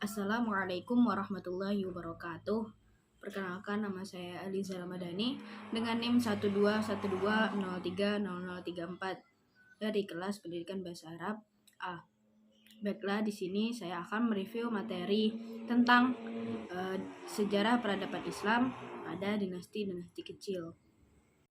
Assalamualaikum warahmatullahi wabarakatuh. Perkenalkan, nama saya Aliza Ramadhani dengan NIM 12120300034 dari kelas Pendidikan Bahasa Arab A. Baiklah, di sini saya akan mereview materi tentang sejarah peradaban Islam pada dinasti-dinasti kecil.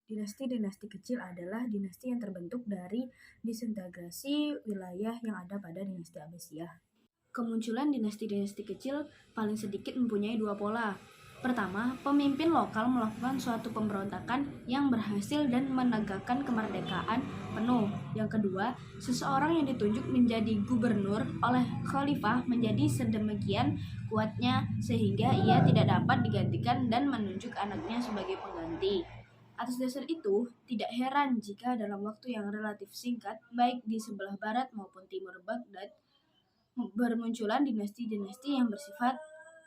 Dinasti-dinasti kecil adalah dinasti yang terbentuk dari disintegrasi wilayah yang ada pada dinasti Abbasiyah. Kemunculan dinasti-dinasti kecil paling sedikit mempunyai dua pola. Pertama, pemimpin lokal melakukan suatu pemberontakan yang berhasil dan menegakkan kemerdekaan penuh. Yang kedua, seseorang yang ditunjuk menjadi gubernur oleh khalifah menjadi sedemikian kuatnya sehingga ia tidak dapat digantikan dan menunjuk anaknya sebagai pengganti. Atas dasar itu, tidak heran jika dalam waktu yang relatif singkat, baik di sebelah barat maupun timur Baghdad, bermunculan dinasti-dinasti yang bersifat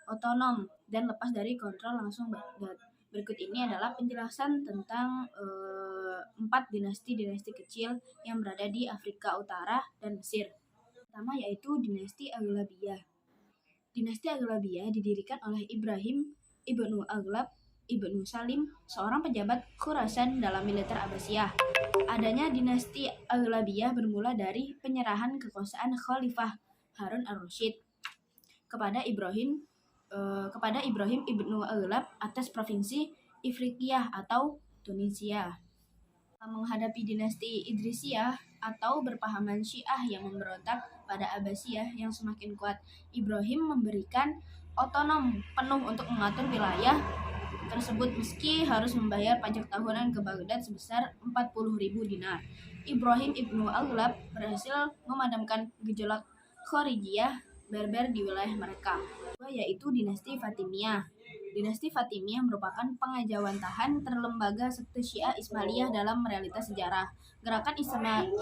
otonom dan lepas dari kontrol langsung Baghdad. Berikut ini adalah penjelasan tentang 4 dinasti-dinasti kecil yang berada di Afrika Utara dan Mesir. Pertama yaitu dinasti Aghlabiyah. Dinasti Aghlabiyah didirikan oleh Ibrahim ibnu Aghlab ibnu Salim, seorang pejabat Khurasan dalam militer Abbasiyah. Adanya dinasti Aghlabiyah bermula dari penyerahan kekuasaan Khalifah Harun al-Rasyid kepada Ibrahim ibnu Aghlab atas provinsi Ifriqiyah atau Tunisia. Menghadapi dinasti Idrisiyah atau berpahaman Syiah yang memberontak pada Abbasiyah yang semakin kuat, Ibrahim memberikan otonom penuh untuk mengatur wilayah tersebut meski harus membayar pajak tahunan ke Baghdad sebesar 40.000 dinar. Ibrahim ibnu Aghlab berhasil memadamkan gejolak Kharijiyah Berber di wilayah mereka, yaitu dinasti Fatimiyah. Dinasti Fatimiyah merupakan pengajawantahan terlembaga sekte Syiah Ismailiyah dalam realitas sejarah. Gerakan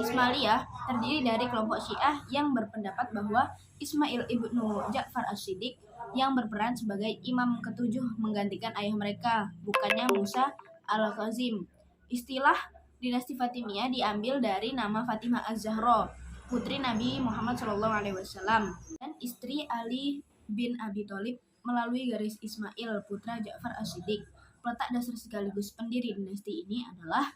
Ismailiyah terdiri dari kelompok Syiah yang berpendapat bahwa Ismail ibnu Ja'far as-Shiddiq yang berperan sebagai imam ketujuh menggantikan ayah mereka, bukannya Musa al-Kazim. Istilah dinasti Fatimiyah diambil dari nama Fatimah az-Zahra, putri Nabi Muhammad SAW, dan istri Ali bin Abi Thalib melalui garis Ismail, putra Ja'far as-Shiddiq. Peletak dasar sekaligus pendiri dinasti ini adalah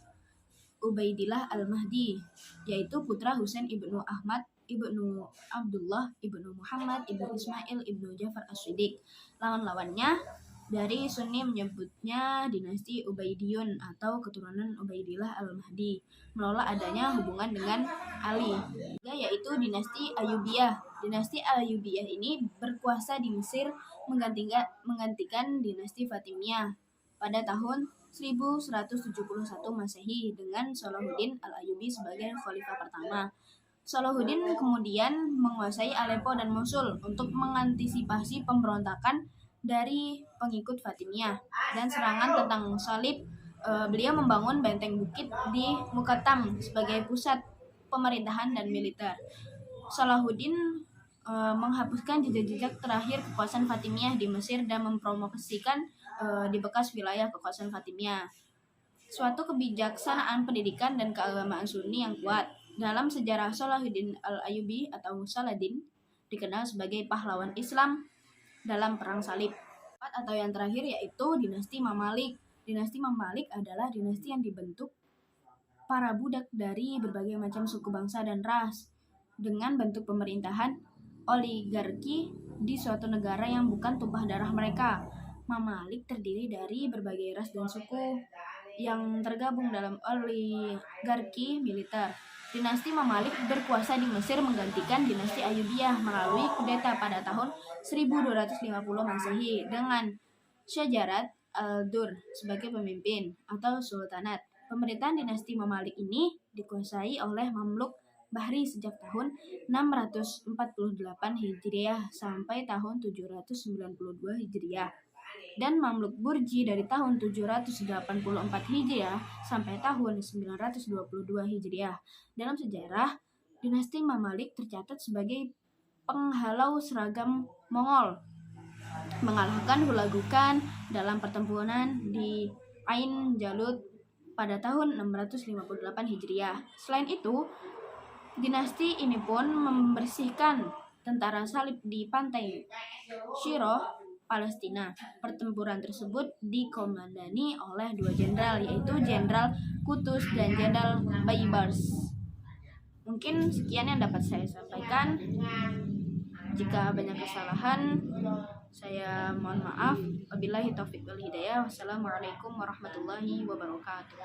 Ubaidillah al-Mahdi, yaitu putra Husain ibnu Ahmad ibnu Abdullah ibnu Muhammad ibnu Ismail ibnu Ja'far as-Shiddiq. Lawan-lawannya dari Sunni menyebutnya dinasti Ubaidiyun atau keturunan Ubaidillah al-Mahdi, menolak adanya hubungan dengan Ali. Yaitu dinasti Ayyubiyah. Dinasti Ayyubiyah ini berkuasa di Mesir menggantikan dinasti Fatimiyah pada tahun 1171 Masehi dengan Salahuddin al-Ayyubi sebagai khalifah pertama. Salahuddin kemudian menguasai Aleppo dan Mosul untuk mengantisipasi pemberontakan dari pengikut Fatimiyah dan serangan tentang salib. Beliau membangun benteng bukit di Muqattam sebagai pusat pemerintahan dan militer. Salahuddin menghapuskan jejak-jejak terakhir kekuasaan Fatimiyah di Mesir dan mempromosikan di bekas wilayah kekuasaan Fatimiyah suatu kebijaksanaan pendidikan dan keagamaan Sunni yang kuat. Dalam sejarah, Salahuddin al-Ayyubi atau Saladin dikenal sebagai pahlawan Islam dalam perang salib. Atau yang terakhir yaitu dinasti Mamalik. Dinasti Mamalik adalah dinasti yang dibentuk para budak dari berbagai macam suku bangsa dan ras dengan bentuk pemerintahan oligarki di suatu negara yang bukan tumpah darah mereka. Mamalik terdiri dari berbagai ras dan suku yang tergabung dalam oligarki militer. Dinasti Mamalik berkuasa di Mesir menggantikan dinasti Ayyubiyah melalui kudeta pada tahun 1250 Masehi dengan Syajarat al-Dur sebagai pemimpin atau sultanat. Pemerintahan dinasti Mamalik ini dikuasai oleh Mamluk Bahri sejak tahun 648 Hijriah sampai tahun 792 Hijriah, dan Mamluk Burji dari tahun 784 Hijriah sampai tahun 922 Hijriah. Dalam sejarah, dinasti Mamalik tercatat sebagai penghalau seragam Mongol, mengalahkan Hulagukan dalam pertempuran di Ain Jalut pada tahun 658 Hijriah. Selain itu, dinasti ini pun membersihkan tentara salib di pantai Shiroh, Palestina. Pertempuran tersebut dikomandani oleh dua jenderal, yaitu Jenderal Quds dan Jenderal Baibars. Mungkin sekian yang dapat saya sampaikan. Jika banyak kesalahan, saya mohon maaf. Wabillahi taufiq wal hidayah. Wassalamualaikum warahmatullahi wabarakatuh.